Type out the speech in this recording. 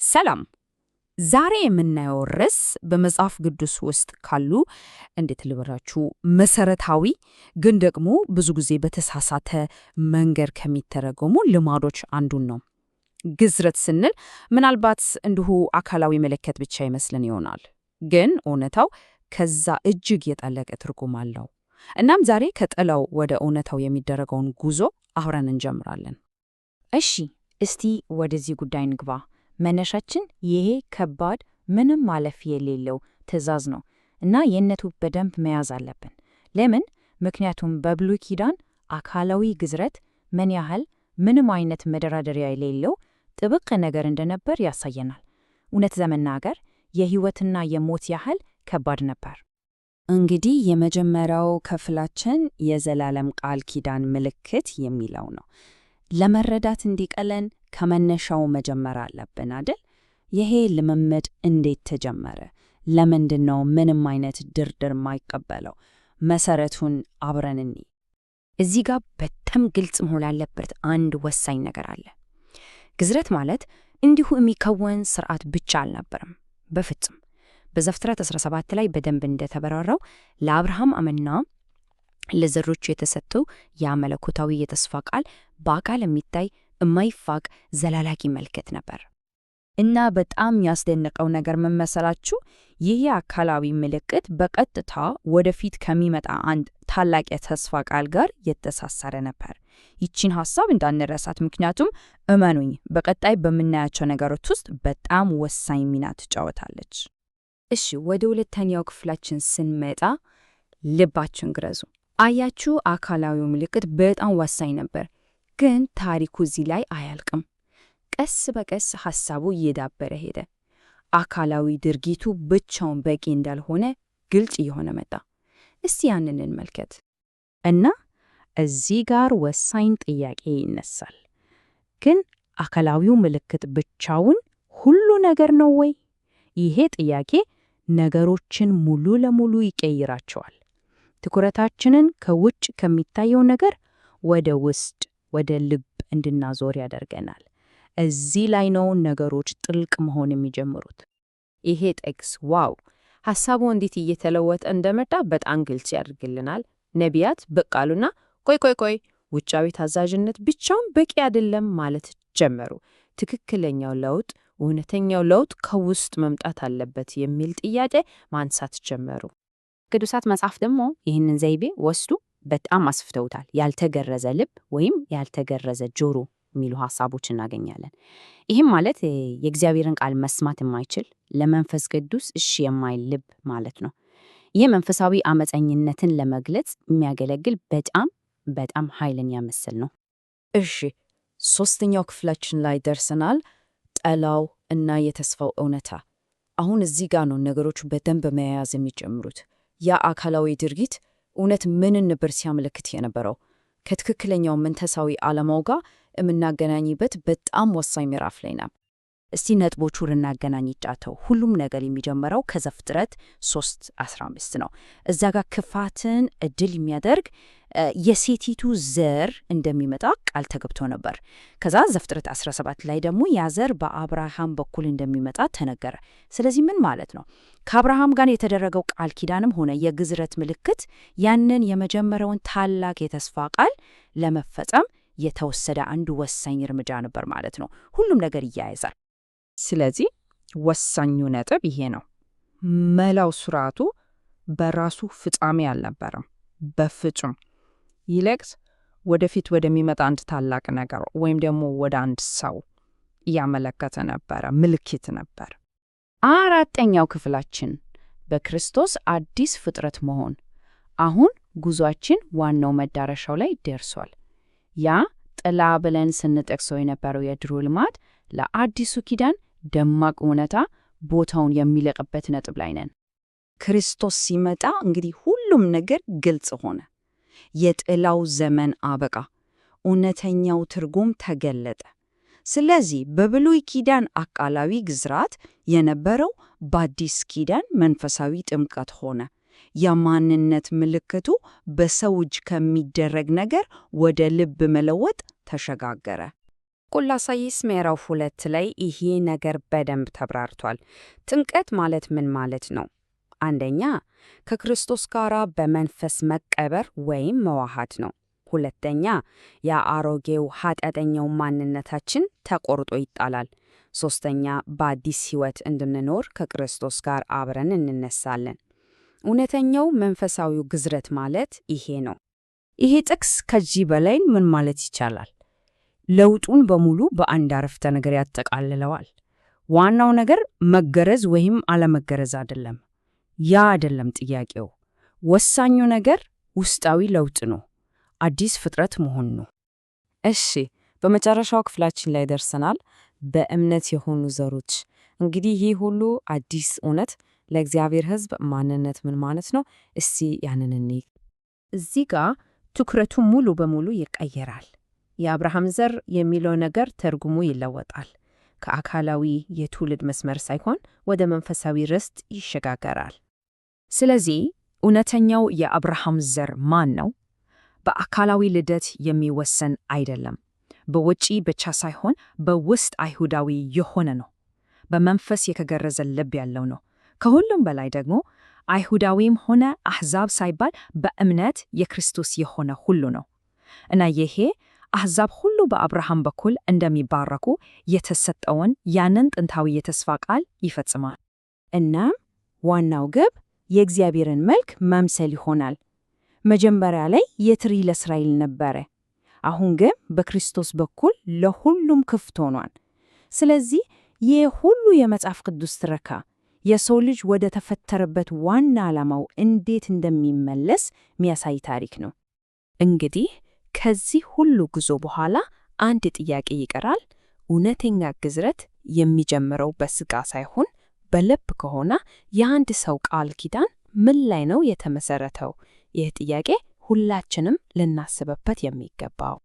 ሰላም። ዛሬ የምናየው ርዕስ በመጽሐፍ ቅዱስ ውስጥ ካሉ እንዴት ልበላችሁ መሰረታዊ ግን ደግሞ ብዙ ጊዜ በተሳሳተ መንገድ ከሚተረጎሙ ልማዶች አንዱን ነው። ግዝረት ስንል ምናልባት እንዲሁ አካላዊ መለከት ብቻ ይመስልን ይሆናል፣ ግን እውነታው ከዛ እጅግ የጠለቀ ትርጉም አለው። እናም ዛሬ ከጥላው ወደ እውነታው የሚደረገውን ጉዞ አብረን እንጀምራለን። እሺ፣ እስቲ ወደዚህ ጉዳይ እንግባ። መነሻችን ይሄ ከባድ ምንም ማለፍ የሌለው ትእዛዝ ነው እና የነቱ በደንብ መያዝ አለብን። ለምን? ምክንያቱም በብሉይ ኪዳን አካላዊ ግዝረት ምን ያህል ምንም አይነት መደራደሪያ የሌለው ጥብቅ ነገር እንደነበር ያሳየናል። እውነት ለመናገር የሕይወትና የሞት ያህል ከባድ ነበር። እንግዲህ የመጀመሪያው ክፍላችን የዘላለም ቃል ኪዳን ምልክት የሚለው ነው። ለመረዳት እንዲቀለን ከመነሻው መጀመር አለብን አይደል? ይሄ ልምምድ እንዴት ተጀመረ? ለምንድን ነው ምንም አይነት ድርድር የማይቀበለው? መሰረቱን አብረን እንይ። እዚህ ጋር በጣም ግልጽ መሆን ያለበት አንድ ወሳኝ ነገር አለ። ግዝረት ማለት እንዲሁ የሚከወን ስርዓት ብቻ አልነበረም። በፍጹም። በዘፍጥረት 17 ላይ በደንብ እንደተበራራው ለአብርሃም አምና ለዘሮቹ የተሰጠው ያ መለኮታዊ የተስፋ ቃል በአካል የሚታይ የማይፋቅ ዘላላቂ ምልክት ነበር። እና በጣም ያስደነቀው ነገር ምን መሰላችሁ? ይህ አካላዊ ምልክት በቀጥታ ወደፊት ከሚመጣ አንድ ታላቅ የተስፋ ቃል ጋር የተሳሰረ ነበር። ይቺን ሐሳብ እንዳንረሳት፣ ምክንያቱም እመኑኝ በቀጣይ በምናያቸው ነገሮች ውስጥ በጣም ወሳኝ ሚና ትጫወታለች። እሺ፣ ወደ ሁለተኛው ክፍላችን ስንመጣ ልባችን ግረዙ። አያችሁ፣ አካላዊው ምልክት በጣም ወሳኝ ነበር። ግን ታሪኩ እዚህ ላይ አያልቅም። ቀስ በቀስ ሐሳቡ እየዳበረ ሄደ። አካላዊ ድርጊቱ ብቻውን በቂ እንዳልሆነ ግልጽ እየሆነ መጣ። እስቲ ያንን እንመልከት። እና እዚህ ጋር ወሳኝ ጥያቄ ይነሳል። ግን አካላዊው ምልክት ብቻውን ሁሉ ነገር ነው ወይ? ይሄ ጥያቄ ነገሮችን ሙሉ ለሙሉ ይቀይራቸዋል። ትኩረታችንን ከውጭ ከሚታየው ነገር ወደ ውስጥ ወደ ልብ እንድናዞር ያደርገናል። እዚህ ላይ ነው ነገሮች ጥልቅ መሆን የሚጀምሩት። ይሄ ጥቅስ ዋው! ሐሳቡ እንዴት እየተለወጠ እንደመጣ በጣም ግልጽ ያደርግልናል። ነቢያት ብቅ አሉና ቆይ፣ ውጫዊ ታዛዥነት ብቻውን በቂ አይደለም ማለት ጀመሩ። ትክክለኛው ለውጥ፣ እውነተኛው ለውጥ ከውስጥ መምጣት አለበት የሚል ጥያቄ ማንሳት ጀመሩ። ቅዱሳት መጽሐፍ ደግሞ ይህንን ዘይቤ ወስዱ በጣም አስፍተውታል። ያልተገረዘ ልብ ወይም ያልተገረዘ ጆሮ የሚሉ ሐሳቦች እናገኛለን። ይህም ማለት የእግዚአብሔርን ቃል መስማት የማይችል ለመንፈስ ቅዱስ እሺ የማይል ልብ ማለት ነው። ይህ መንፈሳዊ አመፀኝነትን ለመግለጽ የሚያገለግል በጣም ኃይለኛ ምስል ነው። እሺ፣ ሶስተኛው ክፍላችን ላይ ደርሰናል። ጠላው እና የተስፋው እውነታ። አሁን እዚህ ጋር ነው ነገሮቹ በደንብ መያያዝ የሚጀምሩት። ያ አካላዊ ድርጊት እውነት ምንን ነበር ሲያመለክት የነበረው? ከትክክለኛው መንፈሳዊ ዓላማው ጋር የምናገናኝበት በጣም ወሳኝ ምዕራፍ ላይ ነው። እስቲ ነጥቦቹ ልናገናኝ ጫተው። ሁሉም ነገር የሚጀምረው ከዘፍጥረት 3:15 ነው። እዛ ጋር ክፋትን እድል የሚያደርግ የሴቲቱ ዘር እንደሚመጣ ቃል ተገብቶ ነበር። ከዛ ዘፍጥረት 17 ላይ ደግሞ ያ ዘር በአብርሃም በኩል እንደሚመጣ ተነገረ። ስለዚህ ምን ማለት ነው? ከአብርሃም ጋር የተደረገው ቃል ኪዳንም ሆነ የግዝረት ምልክት ያንን የመጀመሪያውን ታላቅ የተስፋ ቃል ለመፈጸም የተወሰደ አንዱ ወሳኝ እርምጃ ነበር ማለት ነው። ሁሉም ነገር ይያያዛል። ስለዚህ ወሳኙ ነጥብ ይሄ ነው። መላው ስርዓቱ በራሱ ፍጻሜ አልነበረም፣ በፍጹም። ይልቅስ ወደፊት ወደሚመጣ አንድ ታላቅ ነገር ወይም ደግሞ ወደ አንድ ሰው እያመለከተ ነበረ፣ ምልክት ነበር። አራተኛው ክፍላችን በክርስቶስ አዲስ ፍጥረት መሆን። አሁን ጉዟችን ዋናው መዳረሻው ላይ ደርሷል። ያ ጥላ ብለን ስንጠቅሰው የነበረው የድሮ ልማድ ለአዲሱ ኪዳን ደማቅ እውነታ ቦታውን የሚለቅበት ነጥብ ላይ ነን። ክርስቶስ ሲመጣ እንግዲህ ሁሉም ነገር ግልጽ ሆነ። የጥላው ዘመን አበቃ፣ እውነተኛው ትርጉም ተገለጠ። ስለዚህ በብሉይ ኪዳን አካላዊ ግዝረት የነበረው በአዲስ ኪዳን መንፈሳዊ ጥምቀት ሆነ። የማንነት ምልክቱ በሰው እጅ ከሚደረግ ነገር ወደ ልብ መለወጥ ተሸጋገረ። ቆላስይስ ምዕራፍ 2 ላይ ይሄ ነገር በደንብ ተብራርቷል። ጥምቀት ማለት ምን ማለት ነው? አንደኛ ከክርስቶስ ጋር በመንፈስ መቀበር ወይም መዋሃድ ነው። ሁለተኛ የአሮጌው ኃጢአተኛው ማንነታችን ተቆርጦ ይጣላል። ሶስተኛ በአዲስ ሕይወት እንድንኖር ከክርስቶስ ጋር አብረን እንነሳለን። እውነተኛው መንፈሳዊው ግዝረት ማለት ይሄ ነው። ይሄ ጥቅስ ከዚህ በላይ ምን ማለት ይቻላል? ለውጡን በሙሉ በአንድ አረፍተ ነገር ያጠቃልለዋል። ዋናው ነገር መገረዝ ወይም አለመገረዝ አይደለም። ያ አይደለም ጥያቄው። ወሳኙ ነገር ውስጣዊ ለውጥ ነው። አዲስ ፍጥረት መሆን ነው። እሺ፣ በመጨረሻው ክፍላችን ላይ ደርሰናል። በእምነት የሆኑ ዘሮች። እንግዲህ ይህ ሁሉ አዲስ እውነት ለእግዚአብሔር ሕዝብ ማንነት ምን ማለት ነው? እስቲ ያንን እንይ። እዚህ ጋር ትኩረቱ ሙሉ በሙሉ ይቀየራል። የአብርሃም ዘር የሚለው ነገር ትርጉሙ ይለወጣል። ከአካላዊ የትውልድ መስመር ሳይሆን ወደ መንፈሳዊ ርስት ይሸጋገራል። ስለዚህ እውነተኛው የአብርሃም ዘር ማን ነው? በአካላዊ ልደት የሚወሰን አይደለም። በውጪ ብቻ ሳይሆን በውስጥ አይሁዳዊ የሆነ ነው። በመንፈስ የተገረዘ ልብ ያለው ነው። ከሁሉም በላይ ደግሞ አይሁዳዊም ሆነ አሕዛብ ሳይባል በእምነት የክርስቶስ የሆነ ሁሉ ነው እና ይሄ አሕዛብ ሁሉ በአብርሃም በኩል እንደሚባረኩ የተሰጠውን ያንን ጥንታዊ የተስፋ ቃል ይፈጽማል። እናም ዋናው ግብ የእግዚአብሔርን መልክ መምሰል ይሆናል። መጀመሪያ ላይ የትሪ ለእስራኤል ነበረ። አሁን ግን በክርስቶስ በኩል ለሁሉም ክፍት ሆኗል። ስለዚህ ይህ ሁሉ የመጽሐፍ ቅዱስ ትረካ የሰው ልጅ ወደ ተፈጠረበት ዋና ዓላማው እንዴት እንደሚመለስ የሚያሳይ ታሪክ ነው። እንግዲህ ከዚህ ሁሉ ጉዞ በኋላ አንድ ጥያቄ ይቀራል። እውነተኛ ግዝረት የሚጀምረው በሥጋ ሳይሆን በልብ ከሆነ የአንድ ሰው ቃል ኪዳን ምን ላይ ነው የተመሰረተው? ይህ ጥያቄ ሁላችንም ልናስብበት የሚገባው